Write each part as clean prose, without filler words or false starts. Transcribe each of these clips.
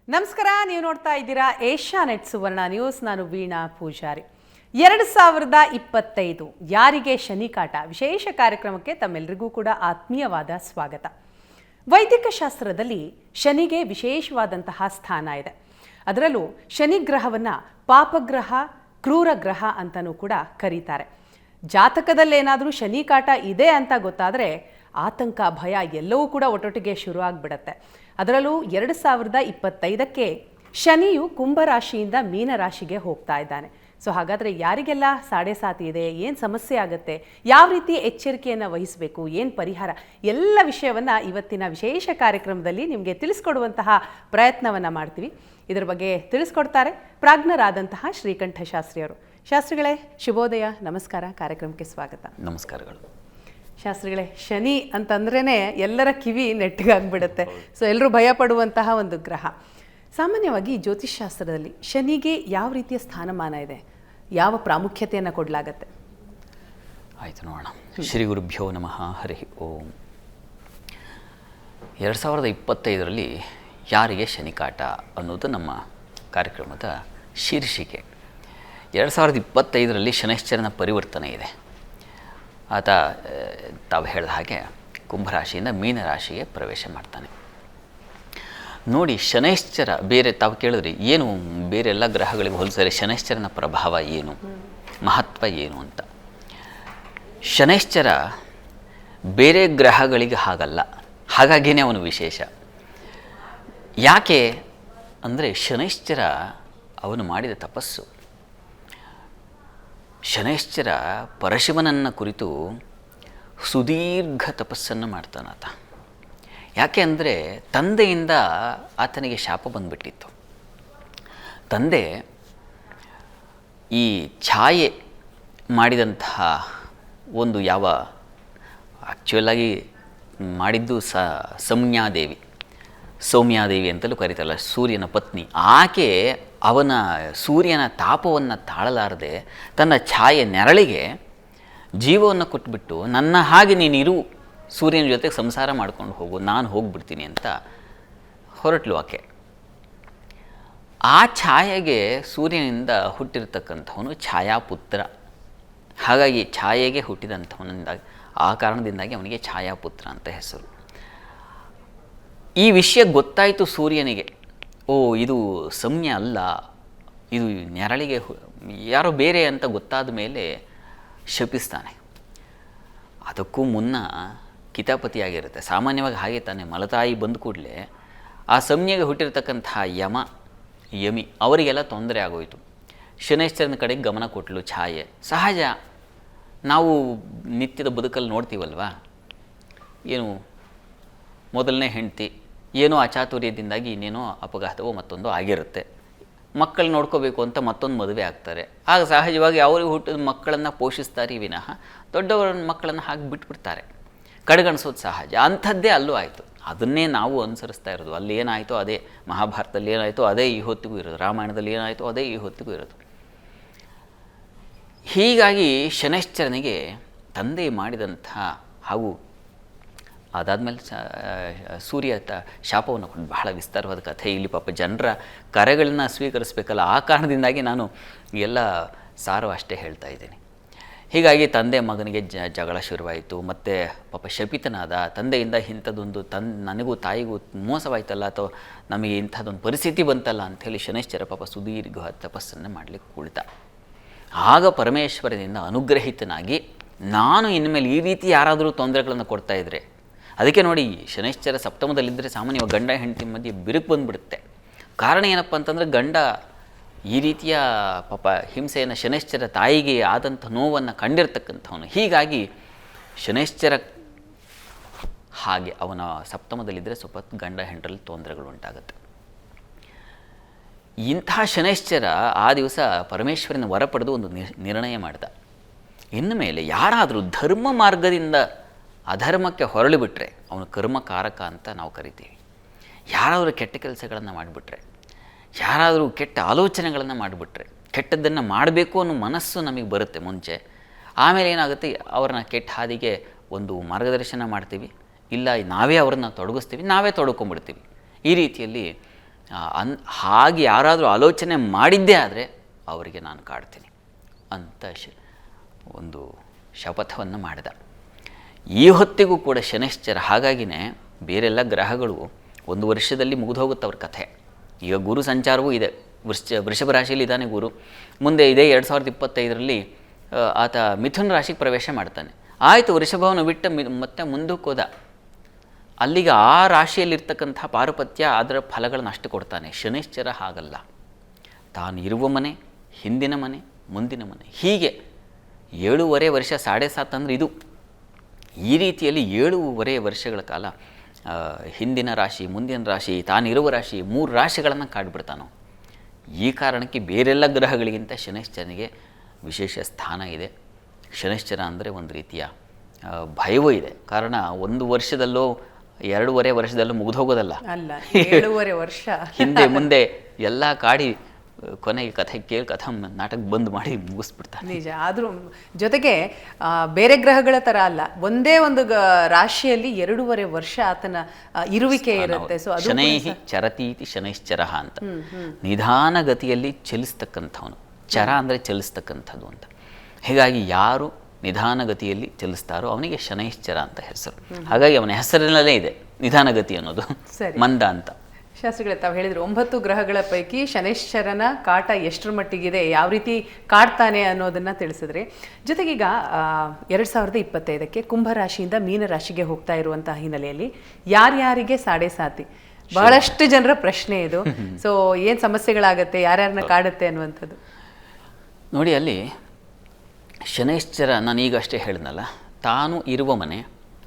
ನಮಸ್ಕಾರ, ನೀವು ನೋಡ್ತಾ ಇದ್ದೀರಾ ಏಷ್ಯಾನೆಟ್ ಸುವರ್ಣ ನ್ಯೂಸ್. ನಾನು ವೀಣಾ ಪೂಜಾರಿ. 2025 ಯಾರಿಗೆ ಶನಿಕಾಟ ವಿಶೇಷ ಕಾರ್ಯಕ್ರಮಕ್ಕೆ ತಮ್ಮೆಲ್ಲರಿಗೂ ಕೂಡ ಆತ್ಮೀಯವಾದ ಸ್ವಾಗತ. ವೈದಿಕ ಶಾಸ್ತ್ರದಲ್ಲಿ ಶನಿಗೆ ವಿಶೇಷವಾದಂತಹ ಸ್ಥಾನ ಇದೆ. ಅದರಲ್ಲೂ ಶನಿ ಗ್ರಹವನ್ನು ಪಾಪಗ್ರಹ, ಕ್ರೂರ ಗ್ರಹ ಅಂತಲೂ ಕೂಡ ಕರೀತಾರೆ. ಜಾತಕದಲ್ಲೇನಾದರೂ ಶನಿಕಾಟ ಇದೆ ಅಂತ ಗೊತ್ತಾದರೆ ಆತಂಕ, ಭಯ ಎಲ್ಲವೂ ಕೂಡ ಒಟ್ಟೊಟ್ಟಿಗೆ ಶುರುವಾಗ್ಬಿಡತ್ತೆ. ಅದರಲ್ಲೂ 2025ಕ್ಕೆ ಶನಿಯು ಕುಂಭರಾಶಿಯಿಂದ ಮೀನರಾಶಿಗೆ ಹೋಗ್ತಾ ಇದ್ದಾನೆ. ಸೊ ಹಾಗಾದರೆ ಯಾರಿಗೆಲ್ಲ ಸಾಡೆ ಸಾತಿ ಇದೆ, ಏನು ಸಮಸ್ಯೆ ಆಗುತ್ತೆ, ಯಾವ ರೀತಿ ಎಚ್ಚರಿಕೆಯನ್ನು ವಹಿಸಬೇಕು, ಏನು ಪರಿಹಾರ, ಎಲ್ಲ ವಿಷಯವನ್ನು ಇವತ್ತಿನ ವಿಶೇಷ ಕಾರ್ಯಕ್ರಮದಲ್ಲಿ ನಿಮಗೆ ತಿಳಿಸ್ಕೊಡುವಂತಹ ಪ್ರಯತ್ನವನ್ನು ಮಾಡ್ತೀವಿ. ಇದರ ಬಗ್ಗೆ ತಿಳಿಸ್ಕೊಡ್ತಾರೆ ಪ್ರಾಜ್ಞರಾದಂತಹ ಶ್ರೀಕಂಠ ಶಾಸ್ತ್ರಿಯವರು. ಶಾಸ್ತ್ರಿಗಳೇ, ಶುಭೋದಯ, ನಮಸ್ಕಾರ, ಕಾರ್ಯಕ್ರಮಕ್ಕೆ ಸ್ವಾಗತ. ನಮಸ್ಕಾರಗಳು. ಶಾಸ್ತ್ರಿಗಳೇ, ಶನಿ ಅಂತಂದ್ರೇ ಎಲ್ಲರ ಕಿವಿ ನೆಟ್ಟಗಾಗ್ಬಿಡುತ್ತೆ. ಸೊ ಎಲ್ಲರೂ ಭಯ ಪಡುವಂತಹ ಒಂದು ಗ್ರಹ. ಸಾಮಾನ್ಯವಾಗಿ ಜ್ಯೋತಿಷ್ ಶಾಸ್ತ್ರದಲ್ಲಿ ಶನಿಗೆ ಯಾವ ರೀತಿಯ ಸ್ಥಾನಮಾನ ಇದೆ, ಯಾವ ಪ್ರಾಮುಖ್ಯತೆಯನ್ನು ಕೊಡಲಾಗತ್ತೆ? ಆಯಿತು, ನೋಡೋಣ. ಶ್ರೀ ಗುರುಭ್ಯೋ ನಮಃ. ಹರಿ ಓಂ. 2025ರಲ್ಲಿ ಯಾರಿಗೆ ಶನಿಕಾಟ ಅನ್ನೋದು ನಮ್ಮ ಕಾರ್ಯಕ್ರಮದ ಶೀರ್ಷಿಕೆ. 2025ರಲ್ಲಿ ಶನೈಶ್ಚರನ ಪರಿವರ್ತನೆ ಇದೆ. ಆತ ತಾವು ಹೇಳಿದ ಹಾಗೆ ಕುಂಭರಾಶಿಯಿಂದ ಮೀನರಾಶಿಗೆ ಪ್ರವೇಶ ಮಾಡ್ತಾನೆ. ನೋಡಿ, ಶನೈಶ್ಚರ ಬೇರೆ ತಾವು ಕೇಳಿದ್ರಿ ಏನು ಬೇರೆ ಎಲ್ಲ ಗ್ರಹಗಳಿಗೆ ಹೋಲಿಸಿದರೆ ಶನೈಶ್ಚರನ ಪ್ರಭಾವ ಏನು, ಮಹತ್ವ ಏನು ಅಂತ. ಶನೈಶ್ಚರ ಬೇರೆ ಗ್ರಹಗಳಿಗೆ ಹಾಗಲ್ಲ, ಹಾಗಾಗಿಯೇ ಅವನು ವಿಶೇಷ. ಯಾಕೆ ಅಂದರೆ ಶನೈಶ್ಚರ ಅವನು ಮಾಡಿದ ತಪಸ್ಸು. ಶನೈಶ್ಚರ ಪರಶಿವನನ್ನು ಕುರಿತು ಸುದೀರ್ಘ ತಪಸ್ಸನ್ನು ಮಾಡ್ತಾನಾತ. ಯಾಕೆ ಅಂದರೆ ತಂದೆಯಿಂದ ಆತನಿಗೆ ಶಾಪ ಬಂದುಬಿಟ್ಟಿತ್ತು. ತಂದೆ ಈ ಛಾಯೆ ಮಾಡಿದಂತಹ ಒಂದು ಯಾವ ಆ್ಯಕ್ಚುಯಲಾಗಿ ಮಾಡಿದ್ದು ಸೌಮ್ಯಾದೇವಿ ಅಂತಲೂ ಕರೀತಾರಲ್ಲ, ಸೂರ್ಯನ ಪತ್ನಿ. ಆಕೆ ಅವನ ಸೂರ್ಯನ ತಾಪವನ್ನು ತಾಳಲಾರದೆ ತನ್ನ ಛಾಯೆ ನೆರಳಿಗೆ ಜೀವವನ್ನು ಕೊಟ್ಬಿಟ್ಟು, ನನ್ನ ಹಾಗೆ ನೀನಿರು, ಸೂರ್ಯನ ಜೊತೆಗೆ ಸಂಸಾರ ಮಾಡ್ಕೊಂಡು ಹೋಗು, ನಾನು ಹೋಗ್ಬಿಡ್ತೀನಿ ಅಂತ ಹೊರಟ್ಲು ಆಕೆ. ಆ ಛಾಯೆಗೆ ಸೂರ್ಯನಿಂದ ಹುಟ್ಟಿರ್ತಕ್ಕಂಥವನು ಛಾಯಾಪುತ್ರ. ಹಾಗಾಗಿ ಛಾಯೆಗೆ ಹುಟ್ಟಿದಂಥವನಿಂದಾಗಿ, ಆ ಕಾರಣದಿಂದಾಗಿ ಅವನಿಗೆ ಛಾಯಾಪುತ್ರ ಅಂತ ಹೆಸರು. ಈ ವಿಷಯ ಗೊತ್ತಾಯಿತು ಸೂರ್ಯನಿಗೆ. ಓ, ಇದು ಸೌಮ್ಯ ಅಲ್ಲ, ಇದು ನೆರಳಿಗೆ ಯಾರೋ ಬೇರೆ ಅಂತ ಗೊತ್ತಾದ ಮೇಲೆ ಶಪಿಸ್ತಾನೆ. ಅದಕ್ಕೂ ಮುನ್ನ ಕಿತಾಪತಿಯಾಗಿರುತ್ತೆ. ಸಾಮಾನ್ಯವಾಗಿ ಹಾಗೆ ತಾನೆ, ಮಲತಾಯಿ ಬಂದ ಕೂಡಲೇ ಆ ಸೌಮ್ಯಗೆ ಹುಟ್ಟಿರ್ತಕ್ಕಂತಹ ಯಮಿ ಅವರಿಗೆಲ್ಲ ತೊಂದರೆ ಆಗೋಯಿತು. ಶನೈಶ್ಚರನ ಕಡೆಗೆ ಗಮನ ಕೊಟ್ಟಲು ಛಾಯೆ. ಸಹಜ, ನಾವು ನಿತ್ಯದ ಬದುಕಲ್ಲಿ ನೋಡ್ತೀವಲ್ವ, ಏನು ಮೊದಲನೇ ಹೆಂಡತಿ ಏನೋ ಅಚಾತುರ್ಯದಿಂದಾಗಿ ಇನ್ನೇನೋ ಅಪಘಾತವೋ ಮತ್ತೊಂದು ಆಗಿರುತ್ತೆ. ಮಕ್ಕಳು ನೋಡ್ಕೋಬೇಕು ಅಂತ ಮತ್ತೊಂದು ಮದುವೆ ಆಗ್ತಾರೆ. ಆಗ ಸಹಜವಾಗಿ ಅವ್ರಿಗೆ ಹುಟ್ಟಿದ ಮಕ್ಕಳನ್ನು ಪೋಷಿಸ್ತಾರೆ ವಿನಃ ದೊಡ್ಡವರ ಮಕ್ಕಳನ್ನು ಹಾಗೆ ಬಿಟ್ಬಿಡ್ತಾರೆ. ಕಡೆಗಣಿಸೋದು ಸಹಜ. ಅಂಥದ್ದೇ ಅಲ್ಲೂ ಆಯಿತು. ಅದನ್ನೇ ನಾವು ಅನುಸರಿಸ್ತಾ ಇರೋದು. ಅಲ್ಲಿ ಏನಾಯಿತೋ ಅದೇ, ಮಹಾಭಾರತದಲ್ಲಿ ಏನಾಯಿತೋ ಅದೇ ಈ ಹೊತ್ತಿಗೂ ಇರೋದು, ರಾಮಾಯಣದಲ್ಲಿ ಏನಾಯಿತೋ ಅದೇ ಈ ಹೊತ್ತಿಗೂ ಇರೋದು. ಹೀಗಾಗಿ ಶನೈಶ್ಚರನಿಗೆ ತಂದೆ ಮಾಡಿದಂಥ ಹಾಗೂ ಅದಾದಮೇಲೆ ಸೂರ್ಯ ಶಾಪವನ್ನು ಕೊಟ್ಟು ಬಹಳ ವಿಸ್ತಾರವಾದ ಕಥೆ. ಇಲ್ಲಿ ಪಾಪ ಜನರ ಕರೆಗಳನ್ನ ಸ್ವೀಕರಿಸಬೇಕಲ್ಲ, ಆ ಕಾರಣದಿಂದಾಗಿ ನಾನು ಎಲ್ಲ ಸಾರು ಅಷ್ಟೇ ಹೇಳ್ತಾ ಇದ್ದೀನಿ. ಹೀಗಾಗಿ ತಂದೆ ಮಗನಿಗೆ ಜಗಳ ಶುರುವಾಯಿತು. ಮತ್ತು ಪಾಪ ಶಪಿತನಾದ. ತಂದೆಯಿಂದ ಇಂಥದ್ದೊಂದು ನನಗೂ ತಾಯಿಗೂ ಮೋಸವಾಯ್ತಲ್ಲ, ಅಥವಾ ನಮಗೆ ಇಂಥದ್ದೊಂದು ಪರಿಸ್ಥಿತಿ ಬಂತಲ್ಲ ಅಂಥೇಳಿ ಶನೈಶ್ಚರ ಪಾಪ ಸುದೀರ್ಘ ತಪಸ್ಸನ್ನು ಮಾಡಲಿಕ್ಕೆ ಕುಳಿತ. ಆಗ ಪರಮೇಶ್ವರನಿಂದ ಅನುಗ್ರಹಿತನಾಗಿ, ನಾನು ಇನ್ಮೇಲೆ ಈ ರೀತಿ ಯಾರಾದರೂ ತೊಂದರೆಗಳನ್ನು ಕೊಡ್ತಾಯಿದ್ರೆ, ಅದಕ್ಕೆ ನೋಡಿ ಶನೈಶ್ಚರ ಸಪ್ತಮದಲ್ಲಿದ್ದರೆ ಸಾಮಾನ್ಯವಾಗಿ ಗಂಡ ಹೆಂಡತಿ ಮಧ್ಯೆ ಬಿರುಕು ಬಂದುಬಿಡುತ್ತೆ. ಕಾರಣ ಏನಪ್ಪ ಅಂತಂದರೆ, ಗಂಡ ಈ ರೀತಿಯ ಪಾಪ ಹಿಂಸೆಯನ್ನು ಶನೈಶ್ಚರ ತಾಯಿಗೆ ಆದಂಥ ನೋವನ್ನು ಕಂಡಿರ್ತಕ್ಕಂಥವನು. ಹೀಗಾಗಿ ಶನೈಶ್ಚರ ಹಾಗೆ ಅವನ ಸಪ್ತಮದಲ್ಲಿದ್ದರೆ ಸ್ವಲ್ಪ ಗಂಡ ಹೆಂಡರಲ್ಲಿ ತೊಂದರೆಗಳು ಉಂಟಾಗುತ್ತೆ. ಇಂಥ ಶನೈಶ್ಚರ ಆ ದಿವಸ ಪರಮೇಶ್ವರನ ವರ ಪಡೆದು ಒಂದು ನಿರ್ಣಯ ಮಾಡಿದ. ಇನ್ನು ಮೇಲೆ ಯಾರಾದರೂ ಧರ್ಮ ಮಾರ್ಗದಿಂದ ಅಧರ್ಮಕ್ಕೆ ಹೊರಳಿಬಿಟ್ರೆ ಅವನು ಕರ್ಮಕಾರಕ ಅಂತ ನಾವು ಕರಿತೀವಿ. ಯಾರಾದರೂ ಕೆಟ್ಟ ಕೆಲಸಗಳನ್ನು ಮಾಡಿಬಿಟ್ರೆ, ಯಾರಾದರೂ ಕೆಟ್ಟ ಆಲೋಚನೆಗಳನ್ನು ಮಾಡಿಬಿಟ್ರೆ, ಕೆಟ್ಟದ್ದನ್ನು ಮಾಡಬೇಕು ಅನ್ನೋ ಮನಸ್ಸು ನಮಗೆ ಬರುತ್ತೆ ಮುಂಚೆ. ಆಮೇಲೆ ಏನಾಗುತ್ತೆ, ಅವ್ರನ್ನ ಕೆಟ್ಟ ಹಾದಿಗೆ ಒಂದು ಮಾರ್ಗದರ್ಶನ ಮಾಡ್ತೀವಿ, ಇಲ್ಲ ನಾವೇ ಅವ್ರನ್ನ ತೊಡಗಿಸ್ತೀವಿ, ನಾವೇ ತೊಡ್ಕೊಂಬಿಡ್ತೀವಿ. ಈ ರೀತಿಯಲ್ಲಿ ಹಾಗೆ ಯಾರಾದರೂ ಆಲೋಚನೆ ಮಾಡಿದ್ದೇ ಆದರೆ ಅವರಿಗೆ ನಾನು ಕಾಡ್ತೀನಿ ಅಂತ ಒಂದು ಶಪಥವನ್ನು ಮಾಡಿದ. ಈ ಹೊತ್ತಿಗೂ ಕೂಡ ಶನೈಶ್ಚರ, ಹಾಗಾಗಿನೇ ಬೇರೆಲ್ಲ ಗ್ರಹಗಳು ಒಂದು ವರ್ಷದಲ್ಲಿ ಮುಗಿದೋಗುತ್ತೆ ಅವ್ರ ಕಥೆ. ಈಗ ಗುರು ಸಂಚಾರವೂ ಇದೆ, ವೃಷಭ ರಾಶಿಯಲ್ಲಿ ಇದ್ದಾನೆ ಗುರು. ಮುಂದೆ ಇದೇ 2025ರಲ್ಲಿ ಆತ ಮಿಥುನ ರಾಶಿಗೆ ಪ್ರವೇಶ ಮಾಡ್ತಾನೆ. ಆಯಿತು, ವೃಷಭವನ್ನು ಬಿಟ್ಟು ಮತ್ತೆ ಮುಂದಕ್ಕೆ ಹೋದ. ಅಲ್ಲಿಗೆ ಆ ರಾಶಿಯಲ್ಲಿರ್ತಕ್ಕಂಥ ಪಾರುಪತ್ಯ ಅದರ ಫಲಗಳನ್ನು ಅಷ್ಟು ಕೊಡ್ತಾನೆ. ಶನೈಶ್ಚರ ಹಾಗಲ್ಲ, ತಾನು ಇರುವ ಮನೆ, ಹಿಂದಿನ ಮನೆ, ಮುಂದಿನ ಮನೆ, ಹೀಗೆ 7.5 ವರ್ಷ 7.5 ಅಂದರೆ ಇದು. ಈ ರೀತಿಯಲ್ಲಿ 7.5 ವರ್ಷಗಳ ಕಾಲ ಹಿಂದಿನ ರಾಶಿ, ಮುಂದಿನ ರಾಶಿ, ತಾನಿರುವ ರಾಶಿ, 3 ರಾಶಿಗಳನ್ನು ಕಾಡ್ಬಿಡ್ತಾನೋ. ಈ ಕಾರಣಕ್ಕೆ ಬೇರೆಲ್ಲ ಗ್ರಹಗಳಿಗಿಂತ ಶನೈಶ್ಚರನಿಗೆ ವಿಶೇಷ ಸ್ಥಾನ ಇದೆ. ಶನೈಶ್ಚರ ಅಂದರೆ ಒಂದು ರೀತಿಯ ಭಯವೂ ಇದೆ. ಕಾರಣ 1 ವರ್ಷದಲ್ಲೋ 2.5 ವರ್ಷದಲ್ಲೂ ಮುಗಿದೋಗೋದಲ್ಲ, ಅಲ್ಲ 7.5 ವರ್ಷ ಹಿಂದೆ ಮುಂದೆ ಎಲ್ಲ ಕಾಡಿ ಕೊನೆಗೆ ಕಥೆ ಕೇಳಿ ನಾಟಕ ಬಂದ್ ಮಾಡಿ ಮುಗಿಸ್ಬಿಡ್ತಾರೆ. ನಿಜ. ಆದರೂ ಜೊತೆಗೆ ಬೇರೆ ಗ್ರಹಗಳ ಥರ ಅಲ್ಲ, ಒಂದೇ ಒಂದು ರಾಶಿಯಲ್ಲಿ 2.5 ವರ್ಷ ಆತನ ಇರುವಿಕೆ ಇರುತ್ತೆ. ಸೊ ಅದು ಶನೈಹಿ ಚರತೀತಿ ಶನೈಶ್ಚರ ಅಂತ, ನಿಧಾನ ಗತಿಯಲ್ಲಿ ಚಲಿಸ್ತಕ್ಕಂಥವನು. ಚರ ಅಂದರೆ ಚಲಿಸ್ತಕ್ಕಂಥದ್ದು ಅಂತ. ಹೀಗಾಗಿ ಯಾರು ನಿಧಾನಗತಿಯಲ್ಲಿ ಚಲಿಸ್ತಾರೋ ಅವನಿಗೆ ಶನೈಶ್ಚರ ಅಂತ ಹೆಸರು. ಹಾಗಾಗಿ ಅವನ ಹೆಸರಿನಲ್ಲೇ ಇದೆ ನಿಧಾನಗತಿ ಅನ್ನೋದು, ಮಂದ ಅಂತ. ಶಾಸ್ತ್ರಿಗಳೇ, ತಾವು ಹೇಳಿದ್ರು 9 ಗ್ರಹಗಳ ಪೈಕಿ ಶನೈಶ್ಚರನ ಕಾಟ ಎಷ್ಟರ ಮಟ್ಟಿಗಿದೆ, ಯಾವ ರೀತಿ ಕಾಡ್ತಾನೆ ಅನ್ನೋದನ್ನ ತಿಳಿಸಿದ್ರಿ. ಜೊತೆಗೀಗ 2025ಕ್ಕೆ ಕುಂಭರಾಶಿಯಿಂದ ಮೀನರಾಶಿಗೆ ಹೋಗ್ತಾ ಇರುವಂತಹ ಹಿನ್ನೆಲೆಯಲ್ಲಿ ಯಾರ್ಯಾರಿಗೆ ಸಾಡೆ ಸಾತಿ, ಬಹಳಷ್ಟು ಜನರ ಪ್ರಶ್ನೆ ಇದು. ಸೊ ಏನು ಸಮಸ್ಯೆಗಳಾಗತ್ತೆ, ಯಾರ್ಯಾರನ್ನ ಕಾಡುತ್ತೆ ಅನ್ನುವಂಥದ್ದು ನೋಡಿ. ಅಲ್ಲಿ ಶನೈಶ್ಚರ ನಾನೀಗ ಅಷ್ಟೇ ಹೇಳಿದ್ನಲ್ಲ, ತಾನು ಇರುವ ಮನೆ,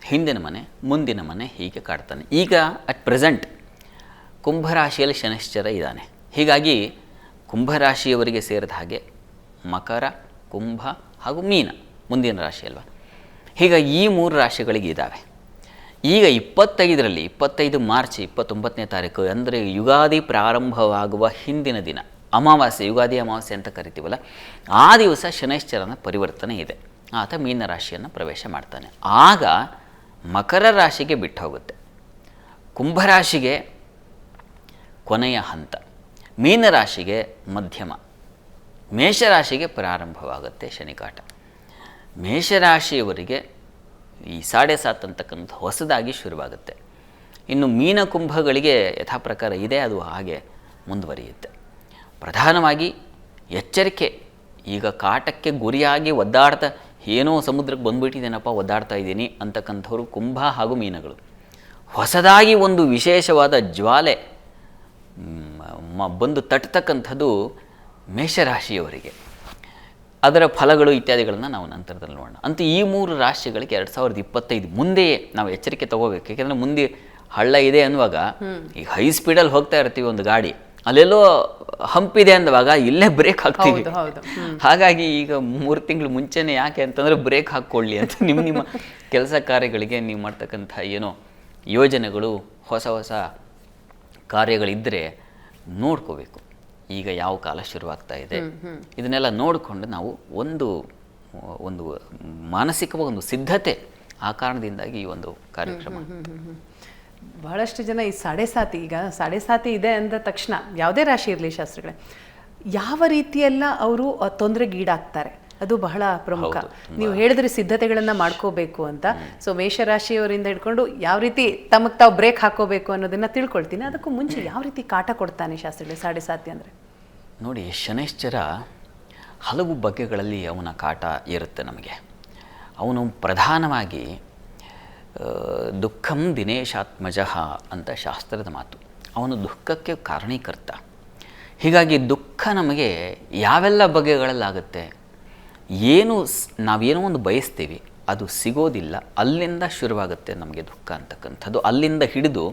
ಹಿಂದಿನ ಮನೆ, ಮುಂದಿನ ಮನೆ ಹೀಗೆ ಕಾಡ್ತಾನೆ. ಈಗ ಅಟ್ ಪ್ರೆಸೆಂಟ್ ಕುಂಭರಾಶಿಯಲ್ಲಿ ಶನೈಶ್ಚರ ಇದ್ದಾನೆ. ಹೀಗಾಗಿ ಕುಂಭರಾಶಿಯವರಿಗೆ ಸೇರಿದ ಹಾಗೆ ಮಕರ, ಕುಂಭ ಹಾಗೂ ಮೀನ ಮುಂದಿನ ರಾಶಿ ಅಲ್ವಾ. ಹೀಗಾಗಿ ಈ 3 ರಾಶಿಗಳಿಗೆ ಇದ್ದಾವೆ. ಈಗ 25 ಮಾರ್ಚ್ 29ನೇ ತಾರೀಕು ಅಂದರೆ ಯುಗಾದಿ ಪ್ರಾರಂಭವಾಗುವ ಹಿಂದಿನ ದಿನ, ಅಮಾವಾಸ್ಯೆ, ಯುಗಾದಿ ಅಮಾವಾಸ್ಯೆ ಅಂತ ಕರಿತೀವಲ್ಲ, ಆ ದಿವಸ ಶನೈಶ್ಚರನ ಪರಿವರ್ತನೆ ಇದೆ. ಆತ ಮೀನ ರಾಶಿಯನ್ನು ಪ್ರವೇಶ ಮಾಡ್ತಾನೆ. ಆಗ ಮಕರ ರಾಶಿಗೆ ಬಿಟ್ಟು ಹೋಗುತ್ತೆ, ಕುಂಭರಾಶಿಗೆ ಕೊನೆಯ ಹಂತ, ಮೀನರಾಶಿಗೆ ಮಧ್ಯಮ, ಮೇಷರಾಶಿಗೆ ಪ್ರಾರಂಭವಾಗುತ್ತೆ ಶನಿಕಾಟ. ಮೇಷರಾಶಿಯವರಿಗೆ ಈ 7.5 ಅಂತಕ್ಕಂಥ ಹೊಸದಾಗಿ ಶುರುವಾಗುತ್ತೆ. ಇನ್ನು ಮೀನ ಕುಂಭಗಳಿಗೆ ಯಥಾ ಪ್ರಕಾರ ಇದೆ, ಅದು ಹಾಗೆ ಮುಂದುವರಿಯುತ್ತೆ. ಪ್ರಧಾನವಾಗಿ ಎಚ್ಚರಿಕೆ. ಈಗ ಕಾಟಕ್ಕೆ ಗುರಿಯಾಗಿ ಒದ್ದಾಡ್ತಾ, ಏನೋ ಸಮುದ್ರಕ್ಕೆ ಬಂದುಬಿಟ್ಟಿದ್ದೇನಪ್ಪ, ಒದ್ದಾಡ್ತಾ ಇದ್ದೀನಿ ಅಂತಕ್ಕಂಥವ್ರು ಕುಂಭ ಹಾಗೂ ಮೀನಗಳು. ಹೊಸದಾಗಿ ಒಂದು ವಿಶೇಷವಾದ ಜ್ವಾಲೆ ಬಂದು ತಟ್ಟತಕ್ಕಂಥದ್ದು ಮೇಷರಾಶಿಯವರಿಗೆ. ಅದರ ಫಲಗಳು ಇತ್ಯಾದಿಗಳನ್ನು ನಾವು ನಂತರದಲ್ಲಿ ನೋಡೋಣ. ಅಂತೂ ಈ 3 ರಾಶಿಗಳಿಗೆ 2025 ಮುಂದೆಯೇ ನಾವು ಎಚ್ಚರಿಕೆ ತಗೋಬೇಕು. ಯಾಕೆಂದರೆ ಮುಂದೆ ಹಳ್ಳ ಇದೆ ಅನ್ನುವಾಗ, ಈಗ ಹೈ ಸ್ಪೀಡಲ್ಲಿ ಹೋಗ್ತಾ ಇರ್ತೀವಿ ಒಂದು ಗಾಡಿ, ಅಲ್ಲೆಲ್ಲೋ ಹಂಪಿದೆ ಅಂದವಾಗ ಇಲ್ಲೇ ಬ್ರೇಕ್ ಹಾಕ್ತೀವಿ. ಹಾಗಾಗಿ ಈಗ 3 ತಿಂಗಳು ಮುಂಚೆನೇ ಯಾಕೆ ಅಂತಂದರೆ ಬ್ರೇಕ್ ಹಾಕ್ಕೊಳ್ಳಿ ಅಂತ ನಿಮ್ಮ ಕೆಲಸ ಕಾರ್ಯಗಳಿಗೆ ನೀವು ಮಾಡ್ತಕ್ಕಂಥ ಏನೋ ಯೋಜನೆಗಳು, ಹೊಸ ಹೊಸ ಕಾರ್ಯಗಳಿದ್ದರೆ ನೋಡ್ಕೋಬೇಕು. ಈಗ ಯಾವ ಕಾಲ ಶುರುವಾಗ್ತಾ ಇದೆ ಇದನ್ನೆಲ್ಲ ನೋಡಿಕೊಂಡು ನಾವು ಒಂದು ಮಾನಸಿಕವಾಗಿ ಒಂದು ಸಿದ್ಧತೆ, ಆ ಕಾರಣದಿಂದಾಗಿ ಈ ಒಂದು ಕಾರ್ಯಕ್ರಮ. ಬಹಳಷ್ಟು ಜನ ಈ 7.5, ಈಗ 7.5 ಇದೆ ಅಂದ ತಕ್ಷಣ ಯಾವುದೇ ರಾಶಿ ಇರಲಿ ಶಾಸ್ತ್ರಿಗಳೇ, ಯಾವ ರೀತಿಯೆಲ್ಲ ಅವರು ತೊಂದರೆಗೀಡಾಗ್ತಾರೆ ಅದು ಬಹಳ ಪ್ರಮುಖ. ನೀವು ಹೇಳಿದ್ರೆ ಸಿದ್ಧತೆಗಳನ್ನ ಮಾಡ್ಕೋಬೇಕು ಅಂತ. ಸೊ ಮೇಷರಾಶಿಯವರಿಂದ ಹಿಡ್ಕೊಂಡು ಯಾವ ರೀತಿ ತಮಗೆ ತಾವು ಬ್ರೇಕ್ ಹಾಕೋಬೇಕು ಅನ್ನೋದನ್ನ ತಿಳ್ಕೊಳ್ತೀನಿ. ಅದಕ್ಕೂ ಮುಂಚೆ ಯಾವ ರೀತಿ ಕಾಟ ಕೊಡ್ತಾನೆ ಶಾಸ್ತ್ರಿಗಳೇ 7.5 ಅಂದರೆ? ನೋಡಿ, ಶನೈಶ್ಚರ ಹಲವು ಬಗೆಗಳಲ್ಲಿ ಅವನ ಕಾಟ ಇರುತ್ತೆ ನಮಗೆ. ಅವನು ಪ್ರಧಾನವಾಗಿ ದುಃಖಂ ದಿನೇಶಾತ್ಮಜಃ ಅಂತ ಶಾಸ್ತ್ರದ ಮಾತು. ಅವನು ದುಃಖಕ್ಕೆ ಕಾರಣೀಕರ್ತ. ಹೀಗಾಗಿ ದುಃಖ ನಮಗೆ ಯಾವೆಲ್ಲ ಬಗೆಗಳಲ್ಲಾಗುತ್ತೆ, ನಾವೇನೋ ಒಂದು ಬಯಸ್ತೀವಿ, ಅದು ಸಿಗೋದಿಲ್ಲ, ಅಲ್ಲಿಂದ ಶುರುವಾಗುತ್ತೆ ನಮಗೆ ದುಃಖ ಅಂತಕ್ಕಂಥದ್ದು. ಅಲ್ಲಿಂದ ಹಿಡಿದು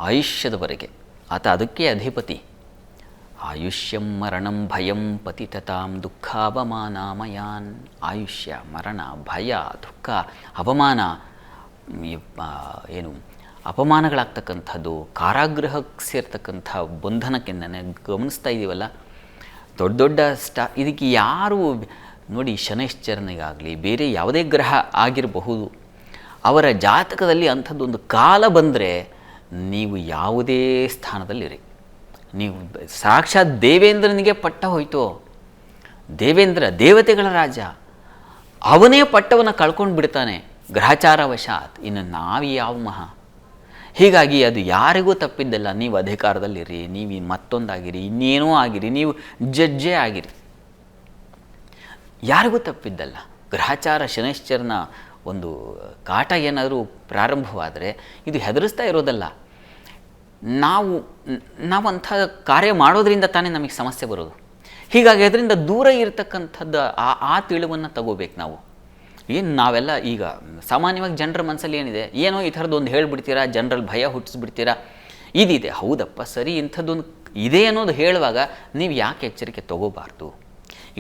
ಆಯುಷ್ಯದವರೆಗೆ ಆತ ಅದಕ್ಕೆ ಅಧಿಪತಿ. ಆಯುಷ್ಯಂ ಮರಣಂ ಭಯಂ ಪತಿತತಾಂ ದುಃಖಾವಮಾನಮಯಾನ್. ಆಯುಷ್ಯ, ಮರಣ, ಭಯ, ದುಃಖ, ಅವಮಾನ, ಏನು ಅಪಮಾನಗಳಾಗ್ತಕ್ಕಂಥದ್ದು, ಕಾರಾಗೃಹಕ್ಕೆ ಸೇರ್ತಕ್ಕಂಥ ಬಂಧನಕ್ಕೆ ಗಮನಿಸ್ತಾ ಇದ್ದೀವಲ್ಲ, ದೊಡ್ಡ ದೊಡ್ಡ ಇದಕ್ಕೆ ಯಾರು ನೋಡಿ, ಶನೈಶ್ಚರನಿಗಾಗಲಿ ಬೇರೆ ಯಾವುದೇ ಗ್ರಹ ಆಗಿರಬಹುದು, ಅವರ ಜಾತಕದಲ್ಲಿ ಅಂಥದ್ದೊಂದು ಕಾಲ ಬಂದರೆ ನೀವು ಯಾವುದೇ ಸ್ಥಾನದಲ್ಲಿರಿ, ನೀವು ಸಾಕ್ಷಾತ್ ದೇವೇಂದ್ರನಿಗೆ ಪಟ್ಟ ಹೋಯಿತು. ದೇವೇಂದ್ರ ದೇವತೆಗಳ ರಾಜ, ಅವನೇ ಪಟ್ಟವನ್ನು ಕಳ್ಕೊಂಡು ಬಿಡ್ತಾನೆ ಗ್ರಹಚಾರವಶಾತ್. ಇನ್ನು ನಾವು ಯಾವ ಮಹಾ. ಹೀಗಾಗಿ ಅದು ಯಾರಿಗೂ ತಪ್ಪಿದ್ದಲ್ಲ. ನೀವು ಅಧಿಕಾರದಲ್ಲಿರಿ, ನೀವು ಮತ್ತೊಂದಾಗಿರಿ, ಇನ್ನೇನೋ ಆಗಿರಿ, ನೀವು ಜಡ್ಜೇ ಆಗಿರಿ, ಯಾರಿಗೂ ತಪ್ಪಿದ್ದಲ್ಲ. ಗ್ರಹಚಾರ ಶನೈಶ್ಚರನ ಒಂದು ಕಾಟ ಏನಾದರೂ ಪ್ರಾರಂಭವಾದರೆ ಇದು ಹೆದರಿಸ್ತಾ ಇರೋದಲ್ಲ. ನಾವು ಅಂಥ ಕಾರ್ಯ ಮಾಡೋದ್ರಿಂದ ತಾನೇ ನಮಗೆ ಸಮಸ್ಯೆ ಬರೋದು. ಹೀಗಾಗಿ ಅದರಿಂದ ದೂರ ಇರತಕ್ಕಂಥದ್ದು ಆ ತಿಳಿವನ್ನು ತಗೋಬೇಕು ನಾವು. ಏನು ನಾವೆಲ್ಲ ಈಗ ಸಾಮಾನ್ಯವಾಗಿ ಜನರ ಮನಸ್ಸಲ್ಲಿ ಏನಿದೆ, ಏನೋ ಈ ಥರದ್ದು ಒಂದು ಹೇಳಿಬಿಡ್ತೀರಾ, ಜನರಲ್ಲಿ ಭಯ ಹುಟ್ಟಿಸ್ಬಿಡ್ತೀರಾ. ಇದಿದೆ, ಹೌದಪ್ಪ ಸರಿ, ಇಂಥದ್ದೊಂದು ಇದೆ ಅನ್ನೋದು ಹೇಳುವಾಗ ನೀವು ಯಾಕೆ ಎಚ್ಚರಿಕೆ ತಗೋಬಾರ್ದು.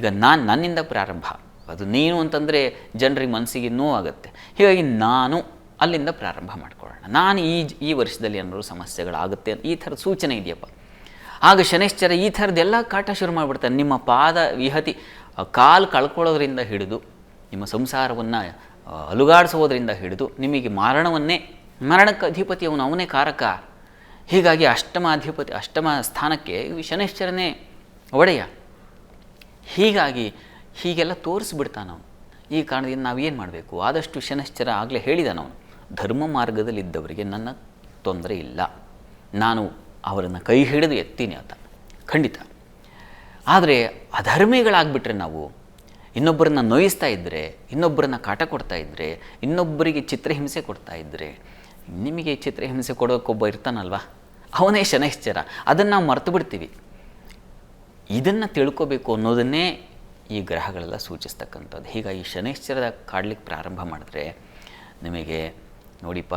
ಈಗ ನನ್ನಿಂದ ಪ್ರಾರಂಭ, ಅದು ನೀನು ಅಂತಂದರೆ ಜನರಿಗೆ ಮನಸ್ಸಿಗೆ ನೋವಾಗುತ್ತೆ. ಹೀಗಾಗಿ ನಾನು ಅಲ್ಲಿಂದ ಪ್ರಾರಂಭ ಮಾಡ್ಕೊಳ್ಳೋಣ. ನಾನು ಈ ವರ್ಷದಲ್ಲಿ ಏನಾದರೂ ಸಮಸ್ಯೆಗಳಾಗುತ್ತೆ, ಈ ಥರದ ಸೂಚನೆ ಇದೆಯಪ್ಪ. ಆಗ ಶನೈಶ್ಚರ ಈ ಥರದ್ದೆಲ್ಲ ಕಾಟ ಶುರು ಮಾಡಿಬಿಡ್ತಾನೆ. ನಿಮ್ಮ ಪಾದ ವಿಹತಿ, ಕಾಲು ಕಳ್ಕೊಳ್ಳೋದ್ರಿಂದ ಹಿಡಿದು ನಿಮ್ಮ ಸಂಸಾರವನ್ನು ಅಲುಗಾಡಿಸೋದ್ರಿಂದ ಹಿಡಿದು ನಿಮಗೆ ಮರಣಕ್ಕೆ ಅಧಿಪತಿ ಅವನೇ ಕಾರಕ. ಹೀಗಾಗಿ ಅಷ್ಟಮ ಸ್ಥಾನಕ್ಕೆ ಶನೈಶ್ಚರನೇ ಒಡೆಯ. ಹೀಗೆಲ್ಲ ತೋರಿಸ್ಬಿಡ್ತಾನೆ ಅವನು. ಈ ಕಾರಣದಿಂದ ನಾವೇನು ಮಾಡಬೇಕು, ಆದಷ್ಟು ಶನೈಶ್ಚರ ಆಗಲೇ ಹೇಳಿದಾನವನು, ಧರ್ಮ ಮಾರ್ಗದಲ್ಲಿದ್ದವರಿಗೆ ನನ್ನ ತೊಂದರೆ ಇಲ್ಲ, ನಾನು ಅವರನ್ನು ಕೈ ಹಿಡಿದು ಎತ್ತೀನಿ ಅಂತ, ಖಂಡಿತ. ಆದರೆ ಅಧರ್ಮಿಗಳಾಗ್ಬಿಟ್ರೆ, ನಾವು ಇನ್ನೊಬ್ಬರನ್ನ ನೋಯಿಸ್ತಾ ಇದ್ದರೆ, ಇನ್ನೊಬ್ಬರನ್ನ ಕಾಟ ಕೊಡ್ತಾ ಇದ್ದರೆ, ಇನ್ನೊಬ್ಬರಿಗೆ ಚಿತ್ರಹಿಂಸೆ ಕೊಡ್ತಾ ಇದ್ದರೆ, ನಿಮಗೆ ಚಿತ್ರಹಿಂಸೆ ಕೊಡೋಕ್ಕೊಬ್ಬ ಇರ್ತಾನಲ್ವ, ಅವನೇ ಶನೈಶ್ಚರ. ಅದನ್ನು ನಾವು ಮರೆತು ಬಿಡ್ತೀವಿ. ಇದನ್ನು ತಿಳ್ಕೋಬೇಕು ಅನ್ನೋದನ್ನೇ ಈ ಗ್ರಹಗಳೆಲ್ಲ ಸೂಚಿಸ್ತಕ್ಕಂಥದ್ದು. ಹೀಗಾಗಿ ಶನೈಶ್ಚರದ ಕಾಡ್ಲಿಕ್ಕೆ ಪ್ರಾರಂಭ ಮಾಡಿದ್ರೆ ನಿಮಗೆ ನೋಡಿಪ್ಪ,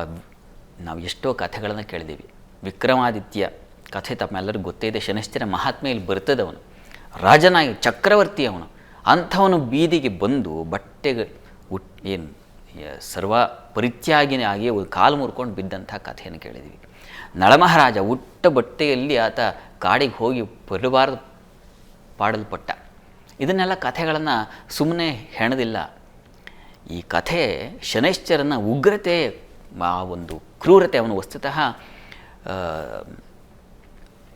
ನಾವು ಎಷ್ಟೋ ಕಥೆಗಳನ್ನು ಕೇಳಿದ್ದೀವಿ. ವಿಕ್ರಮಾದಿತ್ಯ ಕಥೆ ತಮ್ಮೆಲ್ಲರಿಗೂ ಗೊತ್ತೇ ಇದೆ. ಶನೈಶ್ಚರ ಮಹಾತ್ಮೆ ಇಲ್ಲಿ ಬರ್ತದೆ. ಅವನು ರಾಜನಾಗಿ ಚಕ್ರವರ್ತಿ, ಅವನು ಅಂಥವನು ಬೀದಿಗೆ ಬಂದು ಬಟ್ಟೆಗೆ ಏನು ಸರ್ವ ಪರಿತ್ಯಾಗಿನೇ ಆಗಿ ಕಾಲು ಮುರ್ಕೊಂಡು ಬಿದ್ದಂಥ ಕಥೆಯನ್ನು ಕೇಳಿದ್ದೀವಿ. ನಳಮಹಾರಾಜ ಉಟ್ಟ ಬಟ್ಟೆಯಲ್ಲಿ ಆತ ಕಾಡಿಗೆ ಹೋಗಿ ಪಾಡಲ್ಪಟ್ಟ. ಇದನ್ನೆಲ್ಲ ಕಥೆಗಳನ್ನು ಸುಮ್ಮನೆ ಹೆಣದಿಲ್ಲ. ಈ ಕಥೆ ಶನೈಶ್ಚರನ ಉಗ್ರತೆ, ಆ ಒಂದು ಕ್ರೂರತೆ, ಅವನು ವಸ್ತುತಃ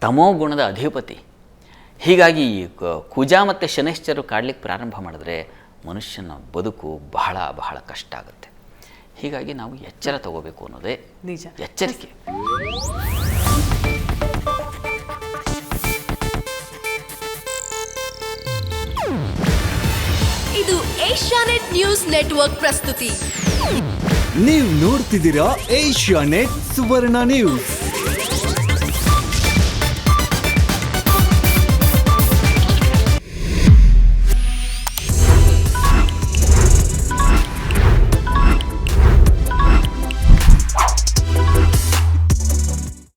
ತಮೋಗುಣದ ಅಧಿಪತಿ. ಹೀಗಾಗಿ ಕುಜ ಮತ್ತು ಶನೈಶ್ಚರರು ಕಾಡ್ಲಿಕ್ಕೆ ಪ್ರಾರಂಭ ಮಾಡಿದ್ರೆ ಮನುಷ್ಯನ ಬದುಕು ಬಹಳ ಬಹಳ ಕಷ್ಟ ಆಗುತ್ತೆ. ಹೀಗಾಗಿ ನಾವು ಎಚ್ಚರ ತಗೋಬೇಕು ಅನ್ನೋದೇ ನಿಜ, ಎಚ್ಚರಿಕೆ. ಇದು ಏಷ್ಯಾನೆಟ್ ನ್ಯೂಸ್ ನೆಟ್ವರ್ಕ್ ಪ್ರಸ್ತುತಿ. ನೀವು ನೋಡ್ತಿದ್ದೀರಾ ಏಷ್ಯಾನೆಟ್ ಸುವರ್ಣ ನ್ಯೂಸ್.